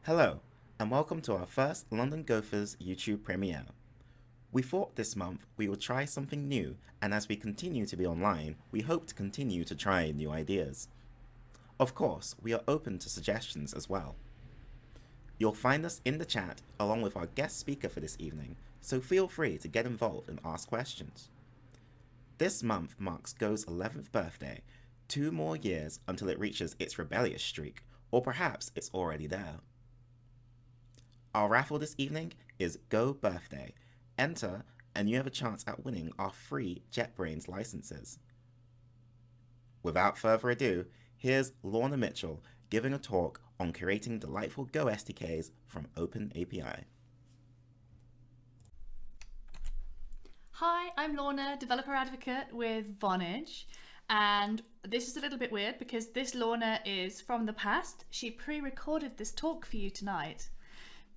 Hello, and welcome to our first London Gophers YouTube premiere. We thought this month we would try something new, and as we continue to be online, we hope to continue to try new ideas. Of course, we are open to suggestions as well. You'll find us in the chat along with our guest speaker for this evening, so feel free to get involved and ask questions. This month marks Go's 11th birthday, 2 more years until it reaches its rebellious streak, or perhaps it's already there. Our raffle this evening is Go Birthday. Enter and you have a chance at winning our free JetBrains licenses. Without further ado, here's Lorna Mitchell giving a talk on curating delightful Go SDKs from OpenAPI. Hi, I'm Lorna, developer advocate with Vonage, and this is a little bit weird because this Lorna is from the past. She pre-recorded this talk for you tonight.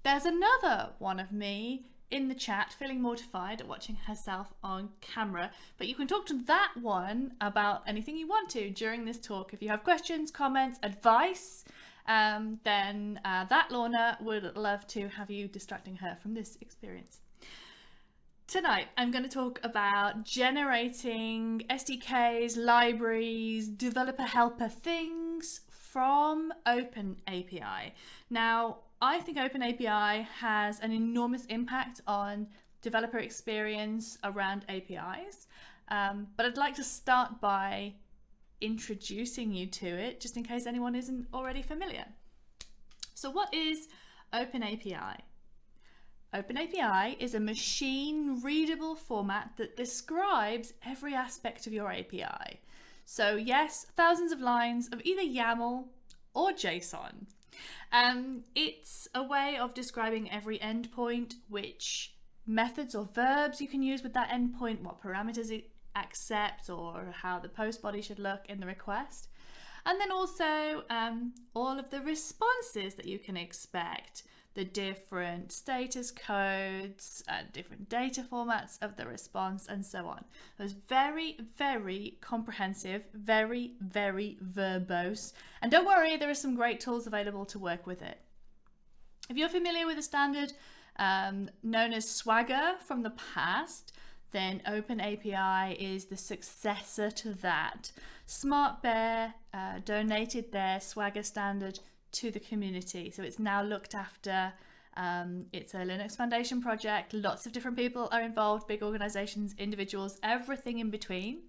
There's another one of me in the chat feeling mortified at watching herself on camera, but you can talk to that one about anything you want to during this talk. If you have questions, comments, advice, then that Lorna would love to have you distracting her from this experience. Tonight, I'm going to talk about generating SDKs, libraries, developer helper things from OpenAPI. Now, I think OpenAPI has an enormous impact on developer experience around APIs, but I'd like to start by introducing you to it, just in case anyone isn't already familiar. So what is OpenAPI? OpenAPI is a machine-readable format that describes every aspect of your API. So yes, thousands of lines of either YAML or JSON. It's a way of describing every endpoint, which methods or verbs you can use with that endpoint, what parameters it accepts, or how the post body should look in the request. And then also all of the responses that you can expect, the different status codes, different data formats of the response, and so on. It was very, very comprehensive, very, very verbose. And don't worry, there are some great tools available to work with it. If you're familiar with a standard known as Swagger from the past, then OpenAPI is the successor to that. SmartBear donated their Swagger standard to the community, so it's now looked after. It's a Linux Foundation project. Lots of different people are involved, big organizations, individuals, everything in between.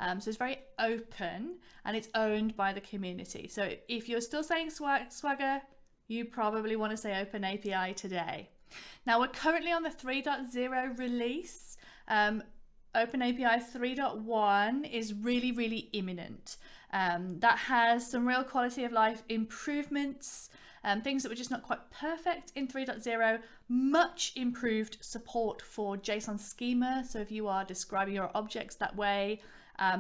So it's very open and it's owned by the community. So if you're still saying Swagger, you probably want to say OpenAPI today. Now we're currently on the 3.0 release. OpenAPI 3.1 is really, really imminent. That has some real quality of life improvements, things that were just not quite perfect in 3.0, much improved support for JSON schema. So if you are describing your objects that way,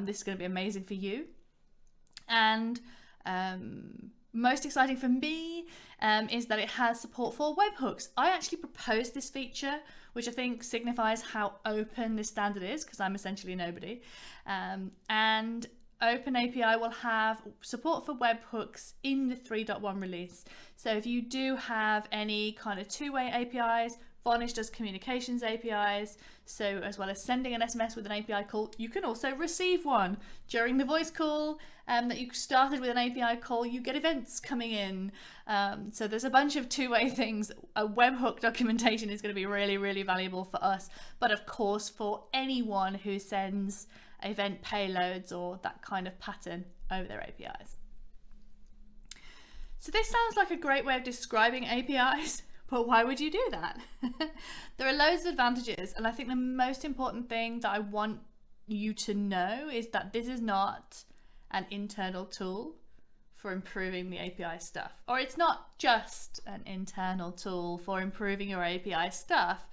this is going to be amazing for you. And most exciting for me is that it has support for webhooks. I actually proposed this feature, which I think signifies how open this standard is, because I'm essentially nobody. And OpenAPI will have support for webhooks in the 3.1 release. So if you do have any kind of two-way APIs, Vonage does communications APIs, so as well as sending an SMS with an API call, you can also receive one. During the voice call that you started with an API call, you get events coming in. So there's a bunch of two-way things. A webhook documentation is going to be really, really valuable for us, but of course for anyone who sends event payloads or that kind of pattern over their APIs. So this sounds like a great way of describing APIs. But why would you do that? There are loads of advantages, and I think the most important thing that I want you to know is that this is not an internal tool for improving the API stuff, or it's not just an internal tool for improving your API stuff.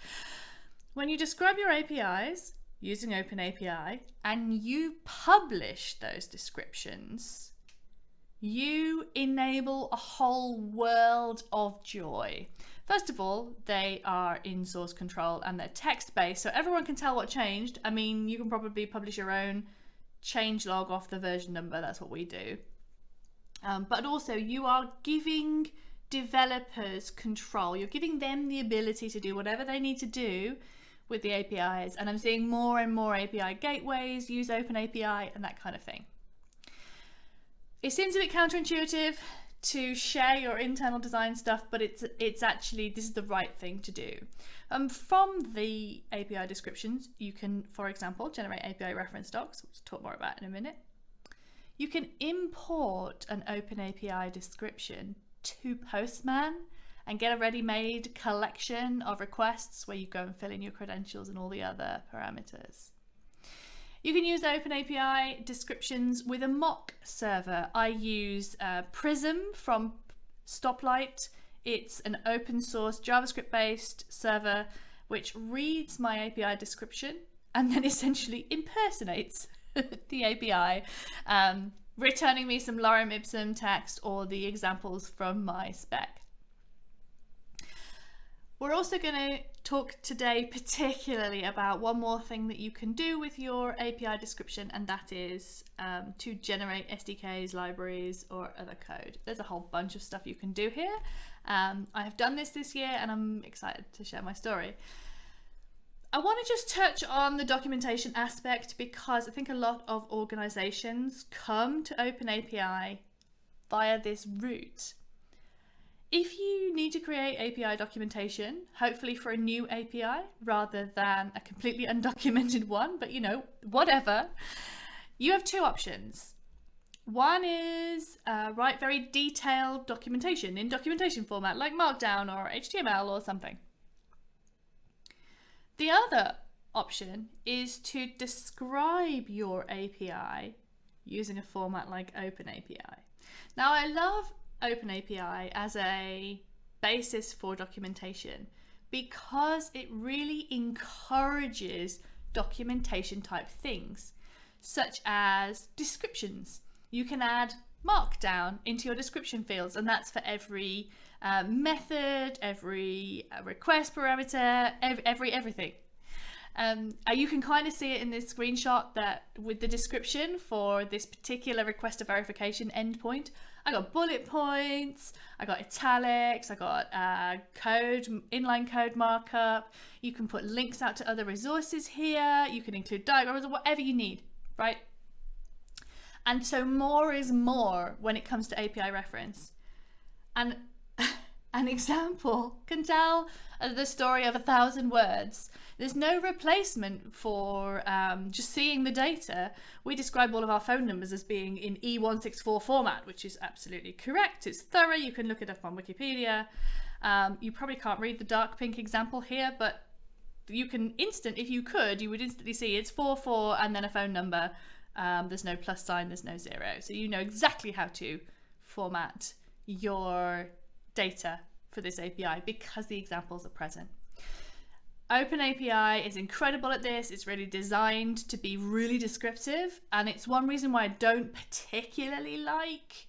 When you describe your APIs using OpenAPI and you publish those descriptions, you enable a whole world of joy. First of all, they are in source control and they're text-based, so everyone can tell what changed. I mean, you can probably publish your own changelog off the version number. That's what we do. But also, you are giving developers control. You're giving them the ability to do whatever they need to do with the APIs. And I'm seeing more and more API gateways use OpenAPI and that kind of thing. It seems a bit counterintuitive to share your internal design stuff, but it's actually, this is the right thing to do. From the API descriptions, you can, for example, generate API reference docs, which we'll talk more about in a minute. You can import an OpenAPI description to Postman and get a ready-made collection of requests where you go and fill in your credentials and all the other parameters. You can use OpenAPI descriptions with a mock server. I use Prism from Stoplight. It's an open source JavaScript based server which reads my API description and then essentially impersonates the API, returning me some lorem ipsum text or the examples from my spec. We're also going to talk today particularly about one more thing that you can do with your API description, and that is to generate SDKs, libraries, or other code. There's a whole bunch of stuff you can do here. I have done this year and I'm excited to share my story. I want to just touch on the documentation aspect because I think a lot of organizations come to OpenAPI via this route. If you need to create API documentation, hopefully for a new API rather than a completely undocumented one, but you know, whatever, you have two options. One is write very detailed documentation in documentation format like Markdown or HTML or something. The other option is to describe your API using a format like OpenAPI. Now, I love OpenAPI as a basis for documentation because it really encourages documentation type things, such as descriptions. You can add Markdown into your description fields, and that's for every method, every request parameter, everything. You can kind of see it in this screenshot that with the description for this particular request to verification endpoint, I got bullet points, I got italics, I got inline code markup. You can put links out to other resources here. You can include diagrams or whatever you need, right? And so more is more when it comes to API reference. And an example can tell the story of 1,000 words. There's no replacement for just seeing the data. We describe all of our phone numbers as being in E164 format, which is absolutely correct. It's thorough. You can look it up on Wikipedia. You probably can't read the dark pink example here, but you can if you could, you would instantly see it's 44 and then a phone number. There's no plus sign, there's no zero. So you know exactly how to format your data for this API because the examples are present. OpenAPI is incredible at this. It's really designed to be really descriptive, and it's one reason why I don't particularly like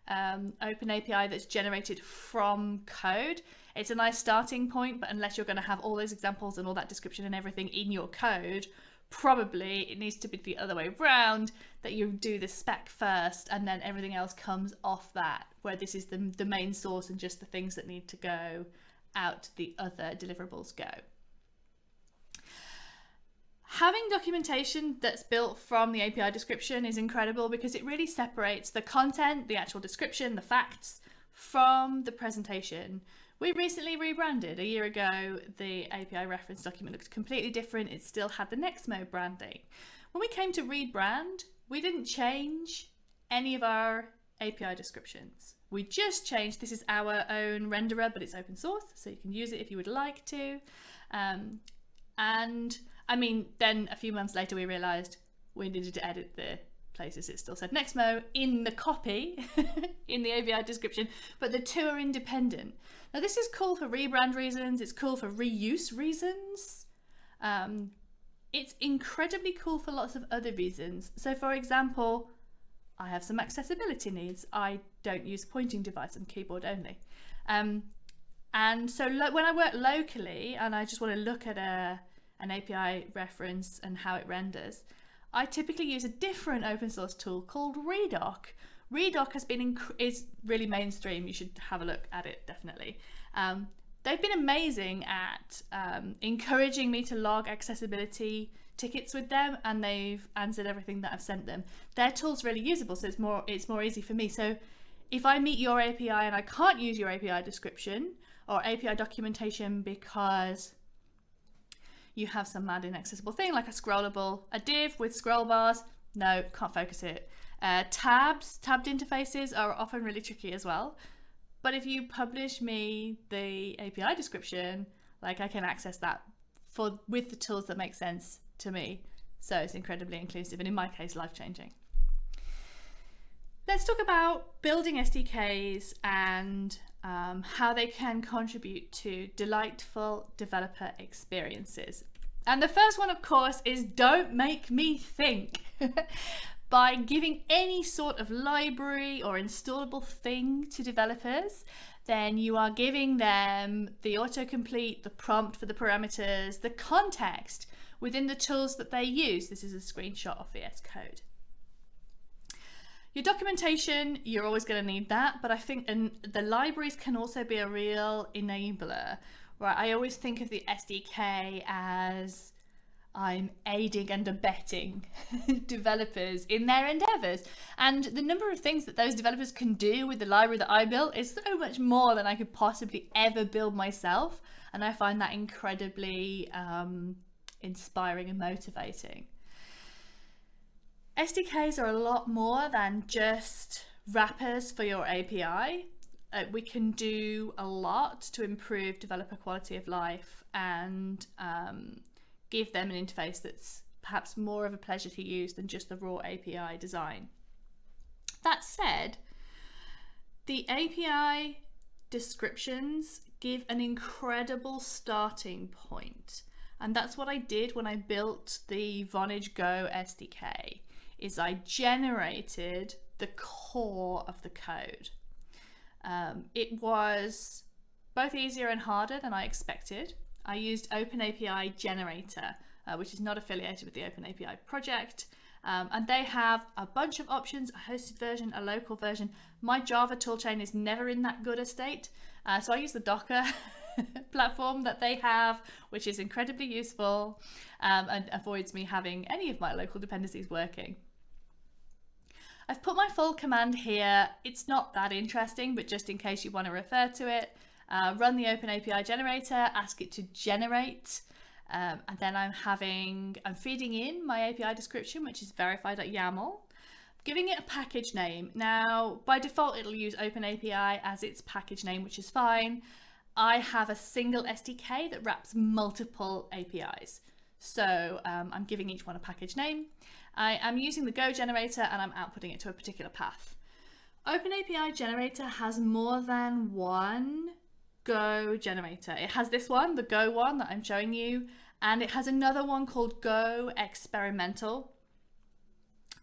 OpenAPI that's generated from code. It's a nice starting point, but unless you're going to have all those examples and all that description and everything in your code, probably it needs to be the other way around, that you do the spec first and then everything else comes off that, where this is the main source and just the things that need to go out the other deliverables go. Having documentation that's built from the API description is incredible because it really separates the content, the actual description, the facts from the presentation. We recently rebranded. A year ago, the API reference document looked completely different. It still had the next mode branding. When we came to rebrand, we didn't change any of our API descriptions. We just changed, this is our own renderer, but it's open source, so you can use it if you would like to. And I mean, then a few months later, we realized we needed to edit the places it still said Nextmo in the copy, in the API description, but the two are independent. Now this is cool for rebrand reasons, it's cool for reuse reasons. It's incredibly cool for lots of other reasons. So for example, I have some accessibility needs. I don't use a pointing device, I'm keyboard only. And so when I work locally and I just want to look at an API reference and how it renders, I typically use a different open source tool called Redoc. Redoc is really mainstream. You should have a look at it, definitely. They've been amazing at encouraging me to log accessibility tickets with them, and they've answered everything that I've sent them. Their tool's really usable, so it's more easy for me. So if I meet your API and I can't use your API description or API documentation because you have some mad inaccessible thing like a div with scroll bars, no, can't focus it. Tabbed interfaces are often really tricky as well. But if you publish me the API description, like I can access that with the tools that make sense to me. So it's incredibly inclusive, and in my case, life-changing. Let's talk about building SDKs and how they can contribute to delightful developer experiences. And the first one, of course, is don't make me think. By giving any sort of library or installable thing to developers, then you are giving them the autocomplete, the prompt for the parameters, the context within the tools that they use. This is a screenshot of VS Code. Your documentation, you're always going to need that, but I think the libraries can also be a real enabler. Right? I always think of the SDK as I'm aiding and abetting developers in their endeavors. And the number of things that those developers can do with the library that I built is so much more than I could possibly ever build myself. And I find that incredibly inspiring and motivating. SDKs are a lot more than just wrappers for your API. We can do a lot to improve developer quality of life and give them an interface that's perhaps more of a pleasure to use than just the raw API design. That said, the API descriptions give an incredible starting point. And that's what I did when I built the Vonage Go SDK, is I generated the core of the code. It was both easier and harder than I expected. I used OpenAPI Generator, which is not affiliated with the OpenAPI project. And they have a bunch of options, a hosted version, a local version. My Java toolchain is never in that good a state. So I use the Docker platform that they have, which is incredibly useful and avoids me having any of my local dependencies working. I've put my full command here. It's not that interesting, but just in case you want to refer to it, run the OpenAPI generator, ask it to generate, and then I'm feeding in my API description, which is verified.yaml, giving it a package name. Now, by default, it'll use OpenAPI as its package name, which is fine. I have a single SDK that wraps multiple APIs. So I'm giving each one a package name. I am using the Go generator and I'm outputting it to a particular path. OpenAPI generator has more than one Go generator. It has this one, the Go one that I'm showing you, and it has another one called Go Experimental.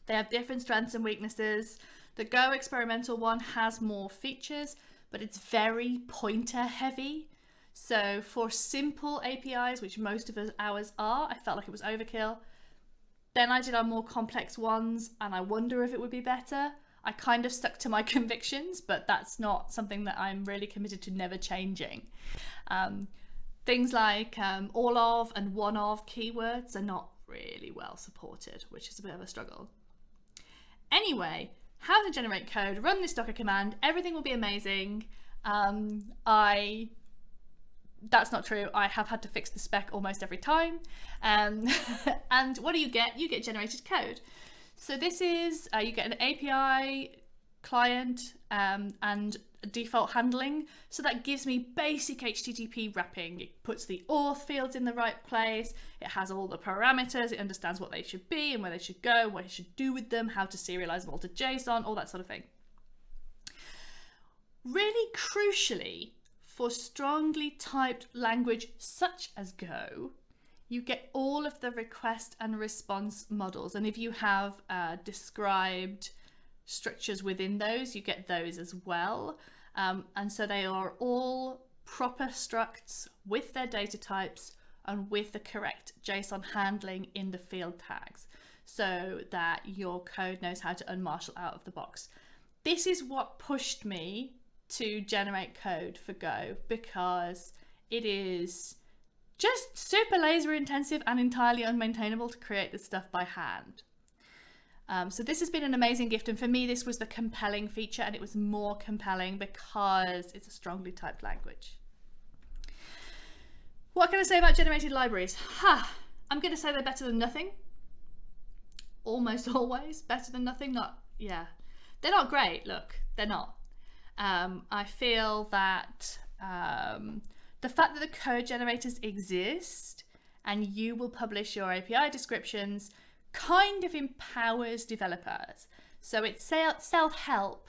They have different strengths and weaknesses. The Go Experimental one has more features, but it's very pointer heavy. So for simple APIs, which most of ours are, I felt like it was overkill. Then I did our more complex ones and I wonder if it would be better. I kind of stuck to my convictions, but that's not something that I'm really committed to never changing. Things like all of and one of keywords are not really well supported, which is a bit of a struggle. Anyway, how to generate code, run this Docker command, everything will be amazing. That's not true. I have had to fix the spec almost every time. And what do you get? You get generated code. So this is, you get an API client and default handling. So that gives me basic HTTP wrapping. It puts the auth fields in the right place. It has all the parameters. It understands what they should be and where they should go, what you should do with them, how to serialize them all to JSON, all that sort of thing. Really crucially, for strongly typed language such as Go, you get all of the request and response models. And if you have described structures within those, you get those as well. And so they are all proper structs with their data types and with the correct JSON handling in the field tags so that your code knows how to unmarshal out of the box. this is what pushed me to generate code for Go, because it is just super laser intensive and entirely unmaintainable to create this stuff by hand. So this has been an amazing gift, and for me this was the compelling feature, and it was more compelling because it's a strongly typed language. What can I say about generated libraries? I'm going to say they're better than nothing. Almost always better than nothing. They're not great. Look, they're not. I feel that the fact that the code generators exist and you will publish your API descriptions kind of empowers developers. So it's self-help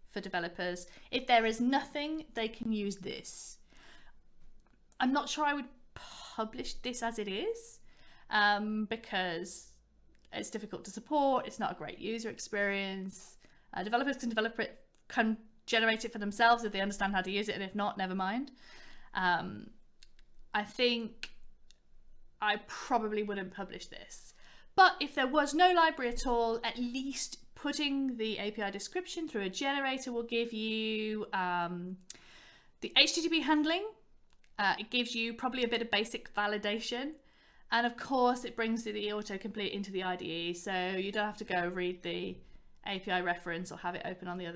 for developers. If there is nothing, they can use this. I'm not sure I would publish this as it is, because it's difficult to support. It's not a great user experience. Developers can generate it for themselves if they understand how to use it, and if not, never mind. I think I probably wouldn't publish this. But if there was no library at all, at least putting the API description through a generator will give you the HTTP handling. It gives you probably a bit of basic validation. And of course, it brings the autocomplete into the IDE, so you don't have to go read the API reference or have it open on the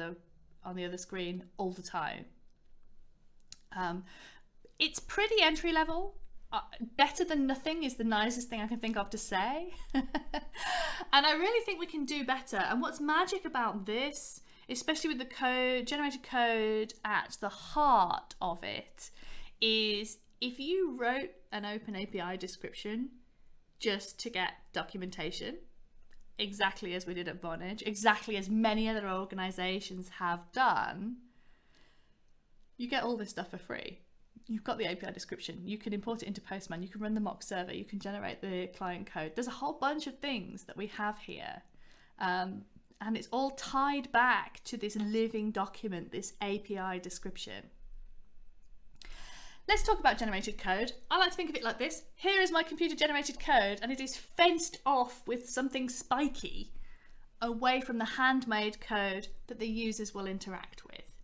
other screen all the time. It's pretty entry level. Better than nothing is the nicest thing I can think of to say. And I really think we can do better. And what's magic about this, especially with the generated code at the heart of it, is if you wrote an OpenAPI description just to get documentation, exactly as we did at Vonage, exactly as many other organizations have done, you get all this stuff for free. You've got the API description, you can import it into Postman, you can run the mock server, you can generate the client code. There's a whole bunch of things that we have here. And it's all tied back to this living document, this API description. Let's talk about generated code. I like to think of it like this. Here is my computer generated code, and it is fenced off with something spiky away from the handmade code that the users will interact with.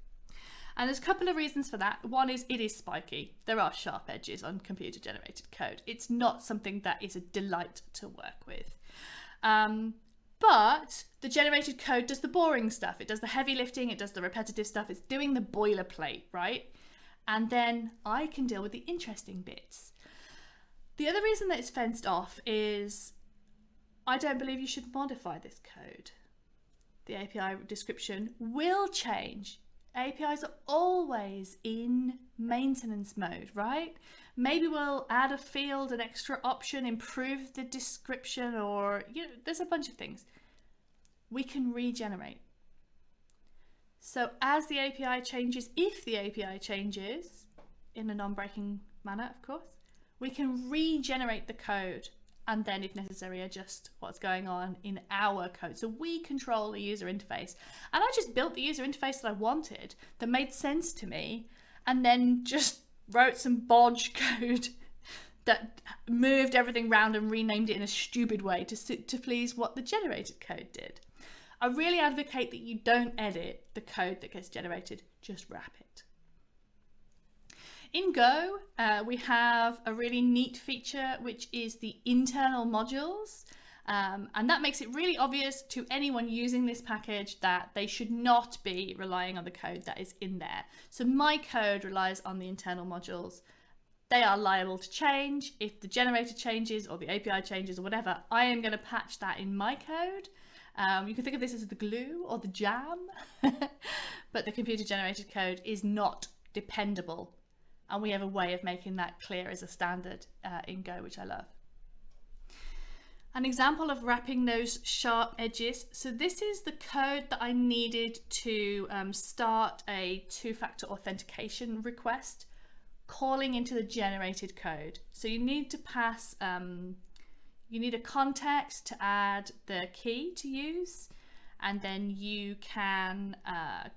And there's a couple of reasons for that. One is it is spiky. There are sharp edges on computer generated code. It's not something that is a delight to work with. But the generated code does the boring stuff. It does the heavy lifting. It does the repetitive stuff. It's doing the boilerplate, right? And then I can deal with the interesting bits. The other reason that it's fenced off is I don't believe you should modify this code. The API description will change. APIs are always in maintenance mode, right? Maybe we'll add a field, an extra option, improve the description, or there's a bunch of things. We can regenerate. So as the API changes, if the API changes, in a non-breaking manner, of course, we can regenerate the code and then, if necessary, adjust what's going on in our code. So we control the user interface. And I just built the user interface that I wanted, that made sense to me, and then just wrote some bodge code that moved everything around and renamed it in a stupid way to please what the generated code did. I really advocate that you don't edit the code that gets generated, just wrap it. In Go, we have a really neat feature, which is the internal modules. And that makes it really obvious to anyone using this package that they should not be relying on the code that is in there. So my code relies on the internal modules. They are liable to change. If the generator changes or the API changes or whatever, I am going to patch that in my code. You can think of this as the glue or the jam, but the computer generated code is not dependable. And we have a way of making that clear as a standard in Go, which I love. An example of wrapping those sharp edges. So this is the code that I needed to start a two-factor authentication request, calling into the generated code. So you need to pass, you need a context to add the key to use, and then you can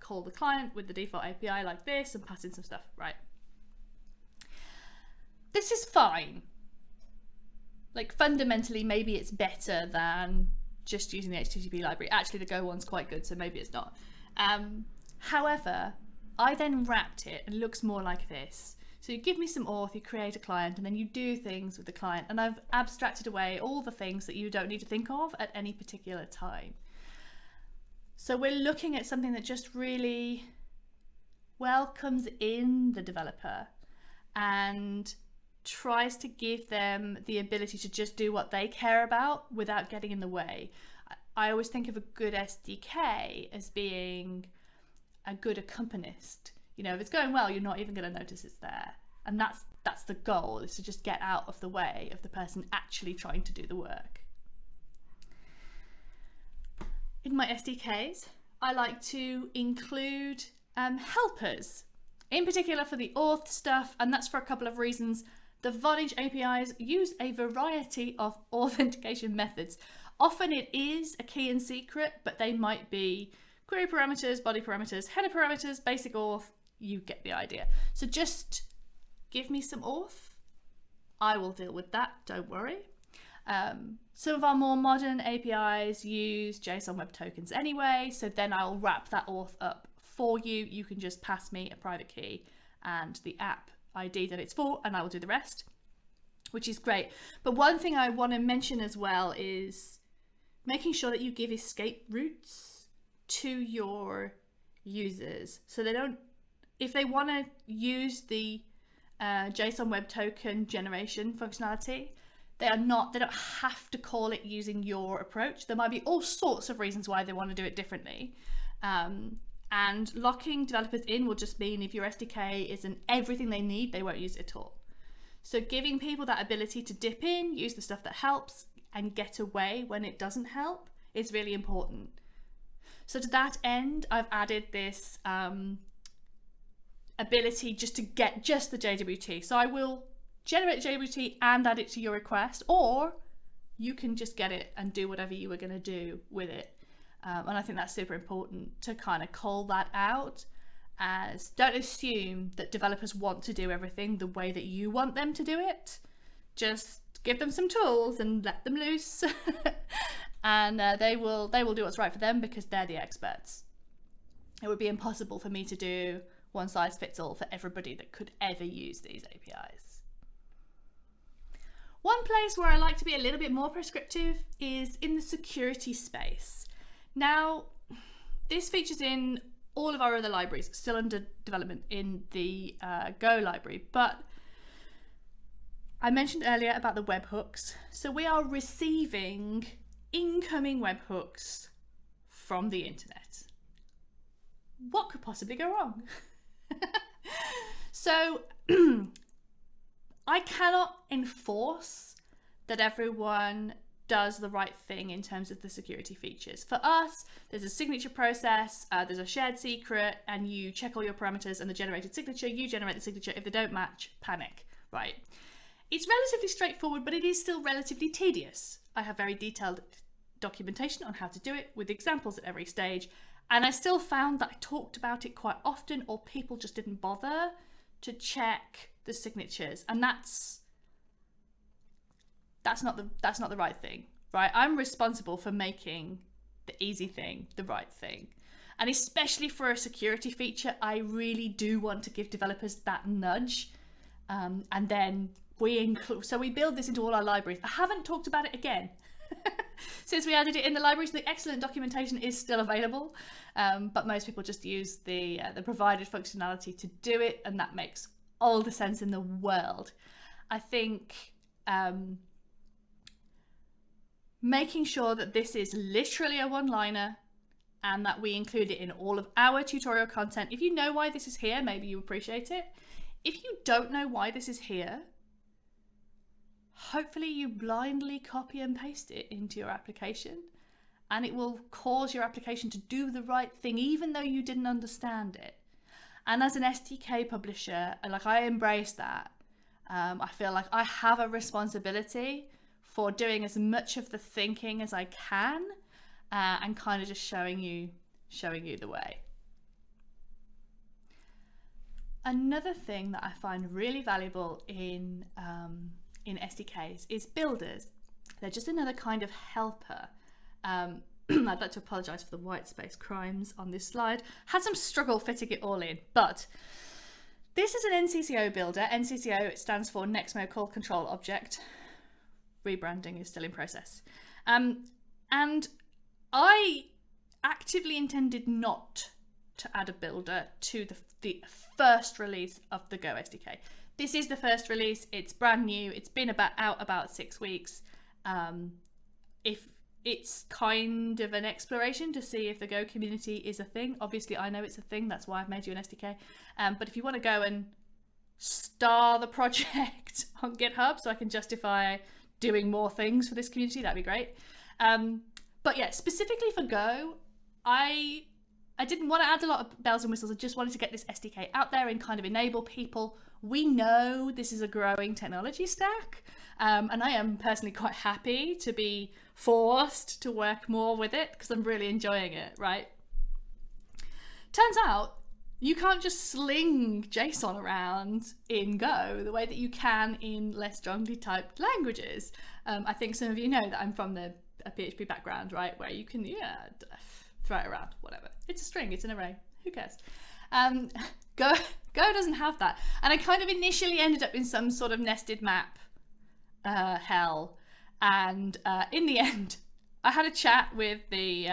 call the client with the default API like this and pass in some stuff, right? This is fine. Like fundamentally, maybe it's better than just using the HTTP library. Actually, the Go one's quite good, so maybe it's not. However, I then wrapped it and it looks more like this. So you give me some auth, you create a client, and then you do things with the client. And I've abstracted away all the things that you don't need to think of at any particular time. So we're looking at something that just really welcomes in the developer and tries to give them the ability to just do what they care about without getting in the way. I always think of a good SDK as being a good accompanist. You know, if it's going well, you're not even going to notice it's there. And that's the goal, is to just get out of the way of the person actually trying to do the work. In my SDKs, I like to include helpers, in particular for the auth stuff, and that's for a couple of reasons. The Vonage APIs use a variety of authentication methods. Often it is a key and secret, but they might be query parameters, body parameters, header parameters, basic auth. You get the idea. So just give me some auth. I will deal with that, don't worry. Some of our more modern APIs use JSON Web Tokens anyway, so then I'll wrap that auth up for you. You can just pass me a private key and the app ID that it's for, and I will do the rest, which is great. But one thing I want to mention as well is making sure that you give escape routes to your users, so they don't, if they want to use the JSON Web Token generation functionality, they don't have to call it using your approach. There might be all sorts of reasons why they want to do it differently. And locking developers in will just mean if your SDK isn't everything they need, they won't use it at all. So giving people that ability to dip in, use the stuff that helps, and get away when it doesn't help is really important. So to that end, I've added this ability just to get just the JWT. So I will generate JWT and add it to your request, or you can just get it and do whatever you were going to do with it. And I think that's super important to kind of call that out, as don't assume that developers want to do everything the way that you want them to do it. Just give them some tools and let them loose and they will do what's right for them, because they're the experts. It would be impossible for me to do one size fits all for everybody that could ever use these APIs. One place where I like to be a little bit more prescriptive is in the security space. Now, this features in all of our other libraries, still under development in the Go library, but I mentioned earlier about the webhooks. So we are receiving incoming webhooks from the internet. What could possibly go wrong? So I cannot enforce that everyone does the right thing in terms of the security features. For us, there's a signature process, there's a shared secret, and you check all your parameters and the generated signature, you generate the signature. If they don't match, panic, right? It's relatively straightforward, but it is still relatively tedious. I have very detailed documentation on how to do it with examples at every stage. And I still found that I talked about it quite often, or people just didn't bother to check the signatures. And that's not the right thing, right? I'm responsible for making the easy thing the right thing. And especially for a security feature, I really do want to give developers that nudge. And then we build this into all our libraries. I haven't talked about it again. Since we added it in the libraries, the excellent documentation is still available, but most people just use the provided functionality to do it, and that makes all the sense in the world. I think making sure that this is literally a one-liner and that we include it in all of our tutorial content. If you know why this is here, maybe you appreciate it. If you don't know why this is here, hopefully you blindly copy and paste it into your application, and it will cause your application to do the right thing even though you didn't understand it. And as an SDK publisher, I embrace that. I feel like I have a responsibility for doing as much of the thinking as I can, and kind of just showing you the way. Another thing that I find really valuable in SDKs is builders. They're just another kind of helper. I'd like to apologise for the white space crimes on this slide. Had some struggle fitting it all in, but this is an NCCO builder. NCCO stands for Next Mode Call Control Object. Rebranding is still in process. And I actively intended not to add a builder to the first release of the Go SDK. This is the first release. It's brand new. It's been out about 6 weeks. If it's kind of an exploration to see if the Go community is a thing. Obviously, I know it's a thing. That's why I've made you an SDK. But if you want to go and star the project on GitHub so I can justify doing more things for this community, that'd be great. But yeah, specifically for Go, I didn't want to add a lot of bells and whistles. I just wanted to get this SDK out there and kind of enable people. We know this is a growing technology stack, and I am personally quite happy to be forced to work more with it because I'm really enjoying it, right? Turns out you can't just sling JSON around in Go the way that you can in less strongly typed languages. I think some of you know that I'm from a PHP background, right, where you can throw it around, whatever. It's a string, it's an array, who cares? Go doesn't have that. And I kind of initially ended up in some sort of nested map hell. And in the end, I had a chat with the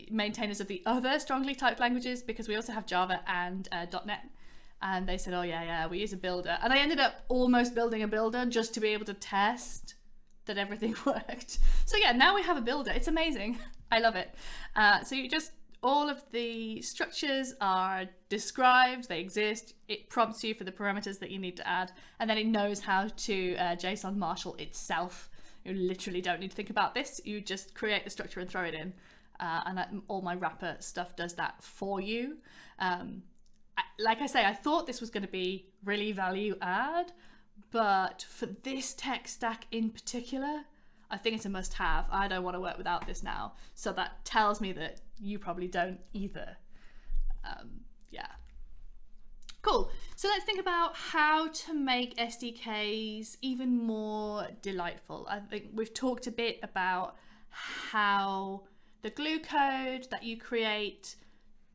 maintainers of the other strongly typed languages, because we also have Java and .NET. And they said, oh yeah, we use a builder. And I ended up almost building a builder just to be able to test that everything worked. So yeah, now we have a builder. It's amazing. I love it. So you just, all of the structures are described, they exist. It prompts you for the parameters that you need to add, and then it knows how to JSON marshal itself. You literally don't need to think about this. You just create the structure and throw it in. All my wrapper stuff does that for you. Like I say, I thought this was going to be really value add, but for this tech stack in particular, I think it's a must have. I don't want to work without this now. So that tells me that you probably don't either. Yeah. Cool. So let's think about how to make SDKs even more delightful. I think we've talked a bit about how the glue code that you create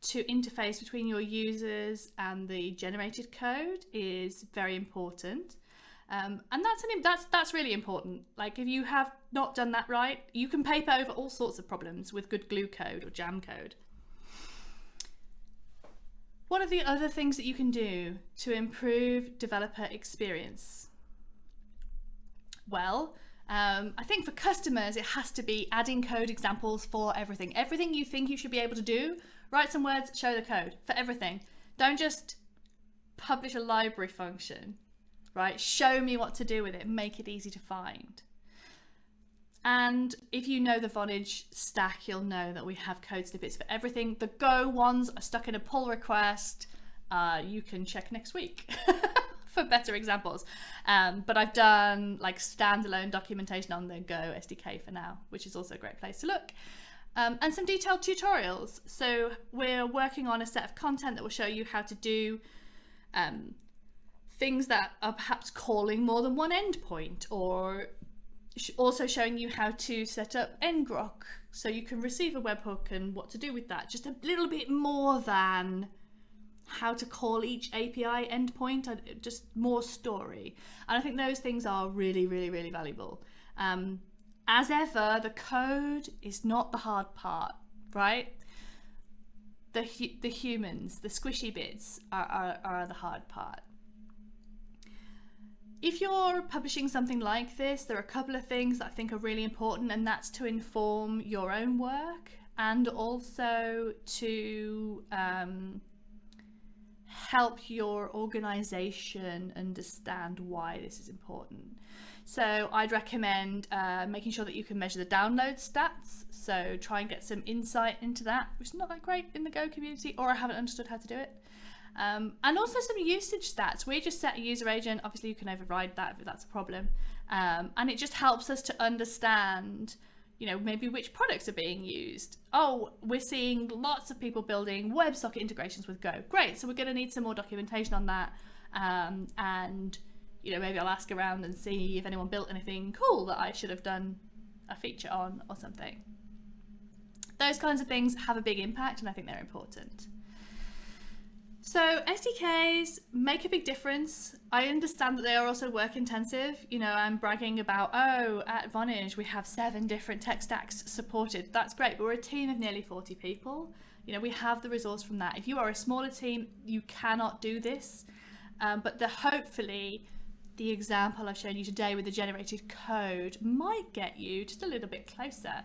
to interface between your users and the generated code is very important. And that's really important. Like, if you have not done that right, you can paper over all sorts of problems with good glue code or jam code. What are the other things that you can do to improve developer experience? Well, I think for customers, it has to be adding code examples for everything. Everything you think you should be able to do, write some words, show the code for everything. Don't just publish a library function. Right, show me what to do with it, make it easy to find. And if you know the Vonage stack, you'll know that we have code snippets for everything. The Go ones are stuck in a pull request. You can check next week for better examples. But I've done like standalone documentation on the Go SDK for now, which is also a great place to look. And some detailed tutorials. So we're working on a set of content that will show you how to do things that are perhaps calling more than one endpoint, or also showing you how to set up ngrok so you can receive a webhook and what to do with that. Just a little bit more than how to call each API endpoint, just more story. And I think those things are really, really, really valuable. As ever, the code is not the hard part, right? The humans, the squishy bits are the hard part. If you're publishing something like this, there are a couple of things that I think are really important, and that's to inform your own work and also to help your organization understand why this is important. So I'd recommend making sure that you can measure the download stats. So try and get some insight into that, which is not that great in the Go community, or I haven't understood how to do it. And also some usage stats. We just set a user agent. Obviously you can override that if that's a problem. And it just helps us to understand, you know, maybe which products are being used. Oh, we're seeing lots of people building WebSocket integrations with Go. Great, so we're going to need some more documentation on that. And, you know, maybe I'll ask around and see if anyone built anything cool that I should have done a feature on or something. Those kinds of things have a big impact, and I think they're important. So SDKs make a big difference. I understand that they are also work intensive. You know, I'm bragging about, oh, at Vonage we have 7 different tech stacks supported. That's great, but we're a team of nearly 40 people. You know, we have the resource from that. If you are a smaller team, you cannot do this. But hopefully the example I've shown you today with the generated code might get you just a little bit closer.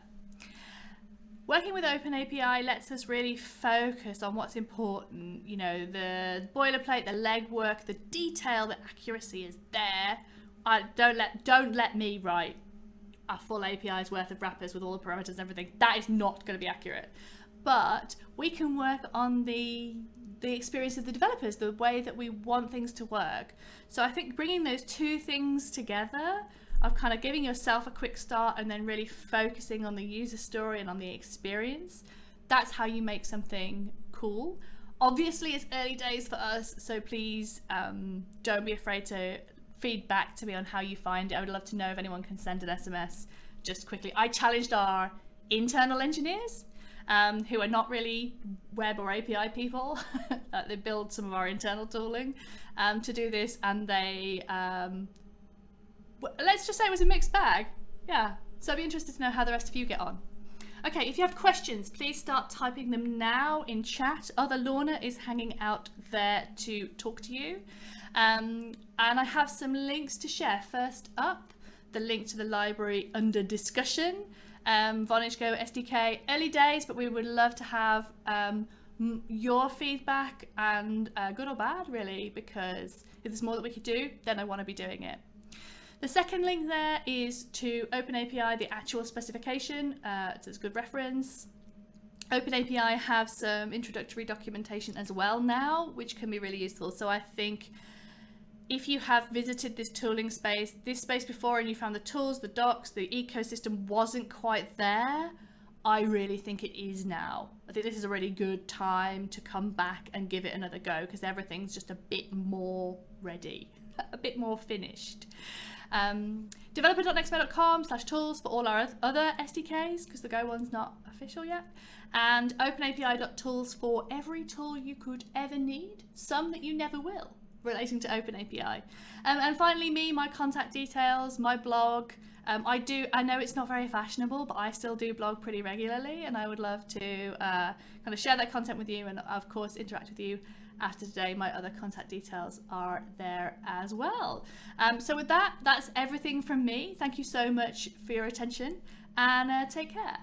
Working with OpenAPI lets us really focus on what's important. You know, the boilerplate, the legwork, the detail, the accuracy is there. Don't let me write a full API's worth of wrappers with all the parameters and everything. That is not going to be accurate. But we can work on the experience of the developers, the way that we want things to work. So I think bringing those two things together, of kind of giving yourself a quick start and then really focusing on the user story and on the experience, that's how you make something cool. Obviously it's early days for us, so please don't be afraid to feed back to me on how you find it. I would love to know if anyone can send an SMS just quickly. I challenged our internal engineers who are not really web or API people. They build some of our internal tooling to do this, and they let's just say it was a mixed bag. Yeah, so I'd be interested to know how the rest of you get on. Okay, if you have questions, please start typing them now in chat. Other Lorna is hanging out there to talk to you. And I have some links to share. First up, the link to the library under discussion. Vonage Go SDK, early days, but we would love to have your feedback, and good or bad, really, because if there's more that we could do, then I want to be doing it. The second link there is to OpenAPI, the actual specification. It's a good reference. OpenAPI have some introductory documentation as well now, which can be really useful. So I think if you have visited this tooling space, this space before, and you found the tools, the docs, the ecosystem wasn't quite there, I really think it is now. I think this is a really good time to come back and give it another go, because everything's just a bit more ready, a bit more finished. Developer.nextmail.com/tools for all our other SDKs, because the Go one's not official yet, and OpenAPI.tools for every tool you could ever need, some that you never will, relating to OpenAPI. And finally, my contact details, my blog. I know it's not very fashionable, but I still do blog pretty regularly, and I would love to kind of share that content with you, and of course interact with you after today. My other contact details are there as well. So with that, that's everything from me. Thank you so much for your attention, and take care.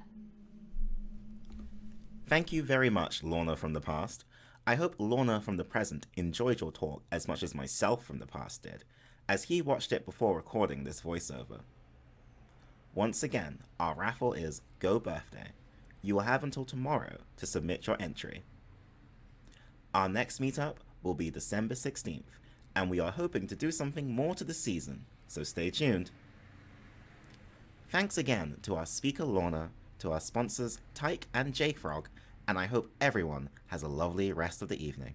Thank you very much, Lorna from the past. I hope Lorna from the present enjoyed your talk as much as myself from the past did, as he watched it before recording this voiceover. Once again, our raffle is Go Birthday. You will have until tomorrow to submit your entry. Our next meetup will be December 16th, and we are hoping to do something more to the season, so stay tuned. Thanks again to our speaker Lorna, to our sponsors Tyke and JFrog, and I hope everyone has a lovely rest of the evening.